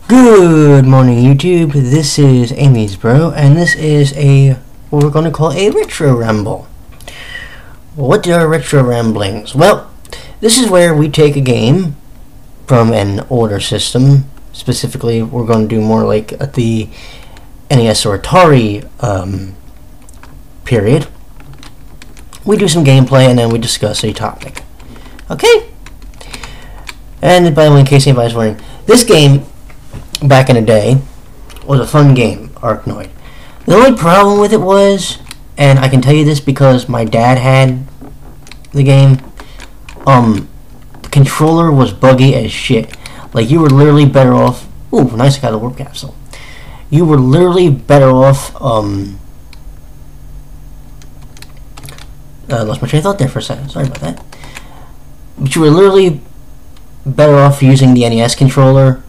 Good morning, YouTube. This is Amy's Bro, and this is what we're going to call a retro ramble. What are retro ramblings? Well, this is where we take a game from an older system. Specifically, we're going to do more like at the NES or Atari period. We do some gameplay and then we discuss a topic. Okay? And by the way, in case anybody's wondering, this game back in the day was a fun game, Arkanoid. The only problem with it was, and I can tell you this because my dad had the game, the controller was buggy as shit. Like, you were literally better off... Ooh, nice, I got a warp capsule. You were literally better off, lost my train of thought there for a second, sorry about that. But you were literally better off using the NES controller,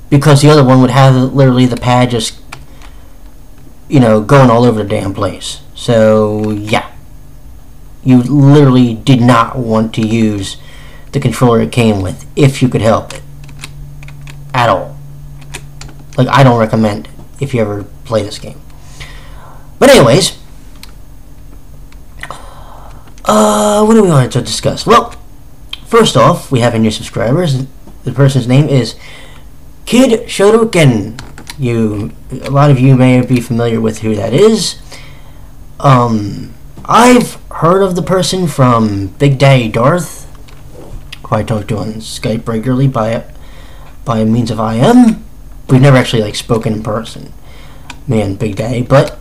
because the other one would have literally the pad just, going all over the damn place. So, yeah. You literally did not want to use the controller it came with, if you could help it. At all. Like, I don't recommend it, if you ever play this game. But anyways, what do we want to discuss? Well, first off, we have a new subscriber. The person's name is Kid Shotoken. A lot of you may be familiar with who that is. I've heard of the person from Big Daddy Darth, who I talk to on Skype regularly by means of IM. We've never actually spoken in person, me and Big Daddy, but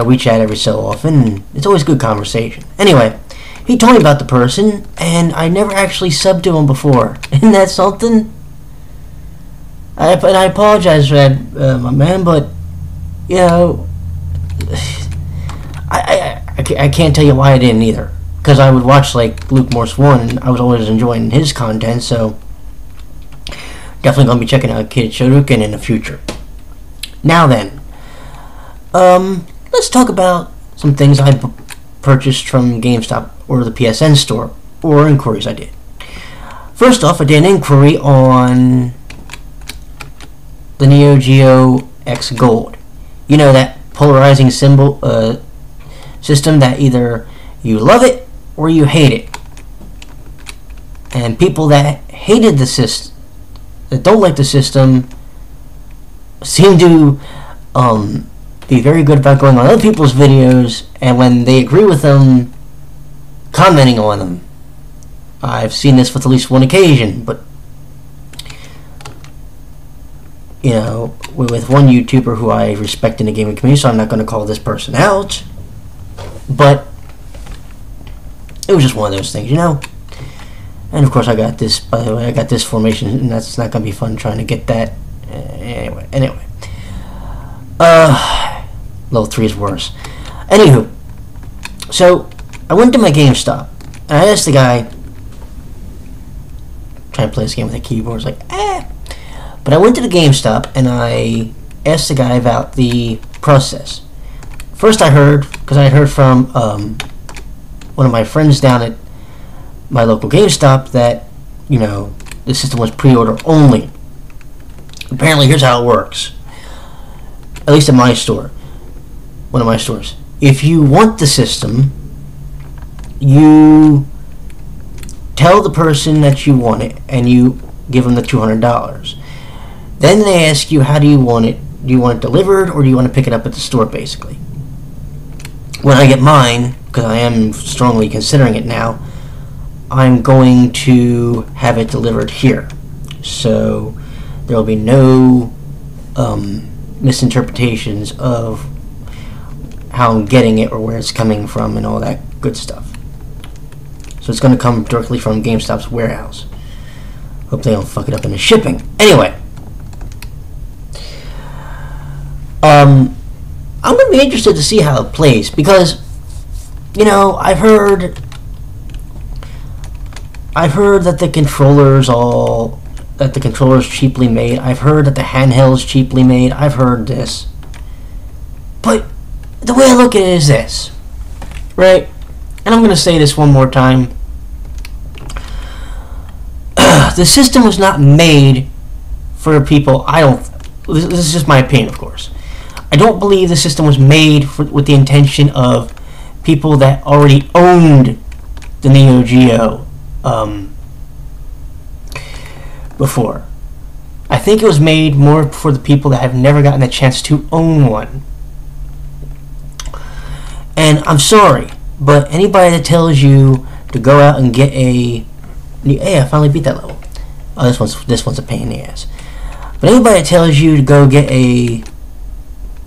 we chat every so often, and it's always good conversation. Anyway, he told me about the person, and I never actually subbed to him before. Isn't that something? I apologize for that, my man, but, I can't tell you why I didn't either. Because I would watch, Luke Morse 1, and I was always enjoying his content, so definitely going to be checking out Kid Shotoken in the future. Now then, let's talk about some things I purchased from GameStop or the PSN store, or inquiries I did. First off, I did an inquiry on the Neo Geo X Gold. You know, that polarizing symbol system that either you love it or you hate it. And people that hated the system, that don't like the system, seem to be very good about going on other people's videos, and when they agree with them, commenting on them. I've seen this with at least one occasion, but with one YouTuber who I respect in the gaming community, so I'm not going to call this person out, but it was just one of those things, And of course, I got this. By the way, I got this formation, and that's not going to be fun trying to get that. Anyway. Level 3 is worse. Anywho, so I went to my GameStop, and I asked the guy, trying to play this game with a keyboard, it's But I went to the GameStop, and I asked the guy about the process. First I heard from one of my friends down at my local GameStop that, the system was pre-order only. Apparently, here's how it works. At least at my store. One of my stores. If you want the system, you tell the person that you want it, and you give them the $200. Then they ask you, how do you want it? Do you want it delivered, or do you want to pick it up at the store, basically? When I get mine, because I am strongly considering it now, I'm going to have it delivered here. So there will be no misinterpretations of how I'm getting it or where it's coming from and all that good stuff. So it's going to come directly from GameStop's warehouse. Hope they don't fuck it up in the shipping. Anyway, I'm going to be interested to see how it plays, because I've heard that the controller's cheaply made. I've heard that the handheld's cheaply made. I've heard this. But the way I look at it is this, right? And I'm going to say this one more time. the system was not made for people. This is just my opinion, of course. I don't believe the system was made with the intention of people that already owned the Neo Geo before. I think it was made more for the people that have never gotten a chance to own one. And I'm sorry, but anybody that tells you to go out and get a... Hey, I finally beat that level. Oh, this one's a pain in the ass. But anybody that tells you to go get a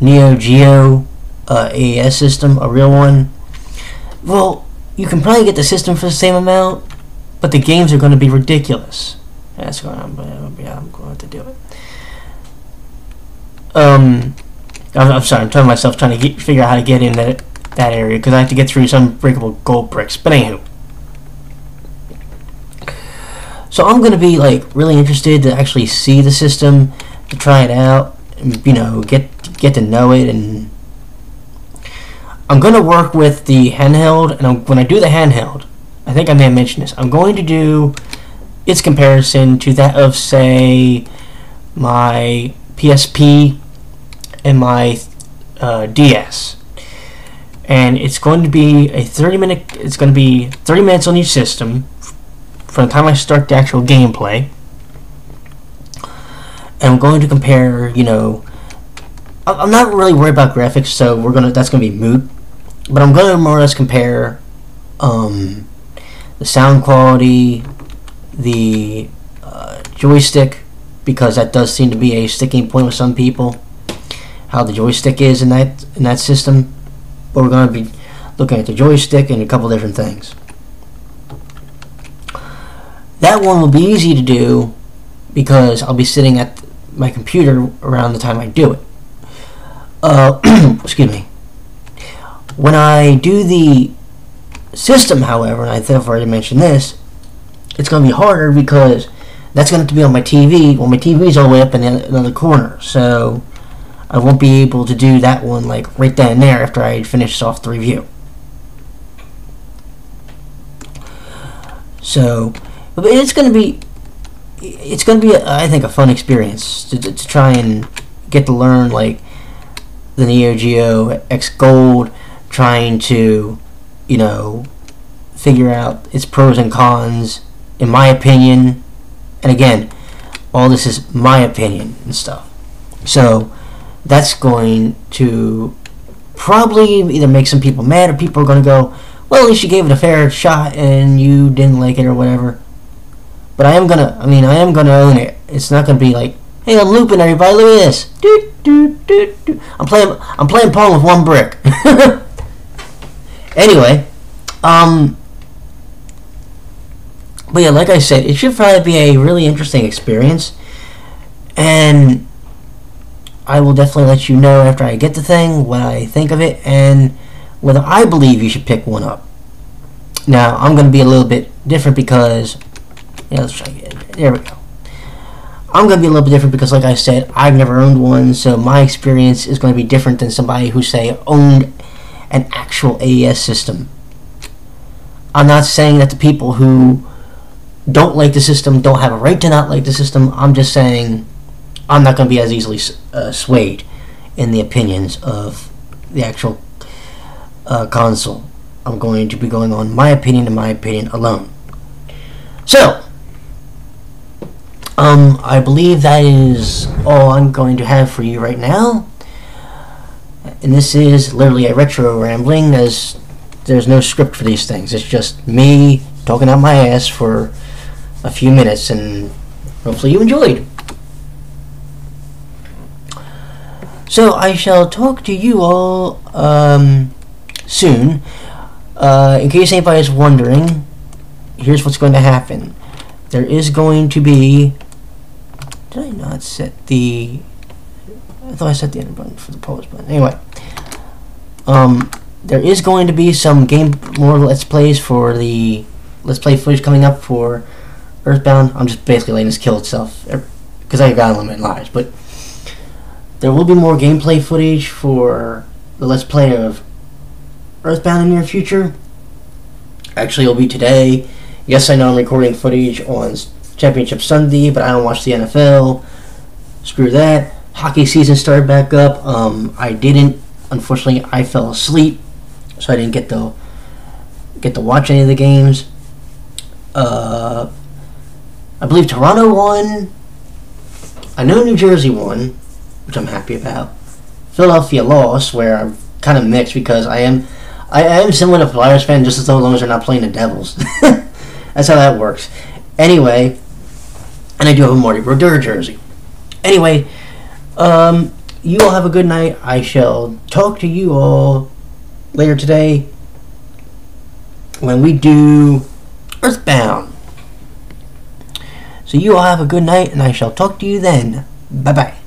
Neo Geo AES system, a real one, well, you can probably get the system for the same amount, but the games are going to be ridiculous. That's what I'm going to do it. I'm sorry, I'm telling myself trying to figure out how to get in that area because I have to get through some breakable gold bricks. But anywho, so I'm going to be like really interested to actually see the system, to try it out, and, you know, get to know it. And I'm going to work with the handheld, and when I do the handheld, I think I may have mentioned this, I'm going to do its comparison to that of, say, my PSP and my DS. And it's going to be a 30 minutes on each system from the time I start the actual gameplay. And I'm going to compare, you know, I'm not really worried about graphics, so that's going to be moot. But I'm going to more or less compare the sound quality, the joystick, because that does seem to be a sticking point with some people, how the joystick is in that system. But we're going to be looking at the joystick and a couple different things. That one will be easy to do because I'll be sitting at my computer around the time I do it. Excuse me. When I do the system, however, and I think I've already mentioned this, it's going to be harder because that's going to have to be on my TV. Well, my TV's all the way up in another corner, so I won't be able to do that one like right then and there after I finish off the review. So, but it's going to be, I think, a fun experience to try and get to learn like the Neo Geo X Gold, trying to, you know, figure out its pros and cons, in my opinion. And again, all this is my opinion and stuff. So that's going to probably either make some people mad, or people are going to go, well, at least you gave it a fair shot and you didn't like it or whatever. But I am going to own it. It's not going to be like, hey, I'm looping, everybody, look at this. I'm playing Pong with one brick. Anyway, but yeah, like I said, it should probably be a really interesting experience, and I will definitely let you know after I get the thing what I think of it and whether I believe you should pick one up. Now, I'm going to be a little bit different because, yeah, let's try again. There we go. I'm going to be a little bit different because, like I said, I've never owned one, so my experience is going to be different than somebody who, say, owned an actual AES system. I'm not saying that the people who don't like the system don't have a right to not like the system. I'm just saying I'm not going to be as easily swayed in the opinions of the actual console. I'm going to be going on my opinion and my opinion alone. So, I believe that is all I'm going to have for you right now. And this is literally a retro rambling, as there's no script for these things. It's just me talking out my ass for a few minutes, and hopefully you enjoyed. So I shall talk to you all soon. In case anybody's wondering, here's what's going to happen. There is going to be... Did I not set the... I thought I set the enter button for the pause button. Anyway, there is going to be some more Let's Plays for the Let's Play footage coming up for Earthbound. I'm just basically letting this kill itself because I got unlimited lives. But there will be more gameplay footage for the Let's Play of Earthbound in the near future. Actually, it'll be today. Yes, I know I'm recording footage on Championship Sunday, but I don't watch the NFL. Screw that. Hockey season started back up. I didn't. Unfortunately, I fell asleep, so I didn't get to watch any of the games. I believe Toronto won. I know New Jersey won, which I'm happy about. Philadelphia lost, where I'm kind of mixed because I am similar to a Flyers fan, just as long as they're not playing the Devils. That's how that works. Anyway, and I do have a Marty Brodeur jersey. Anyway, you all have a good night. I shall talk to you all later today when we do Earthbound. So you all have a good night, and I shall talk to you then. Bye-bye.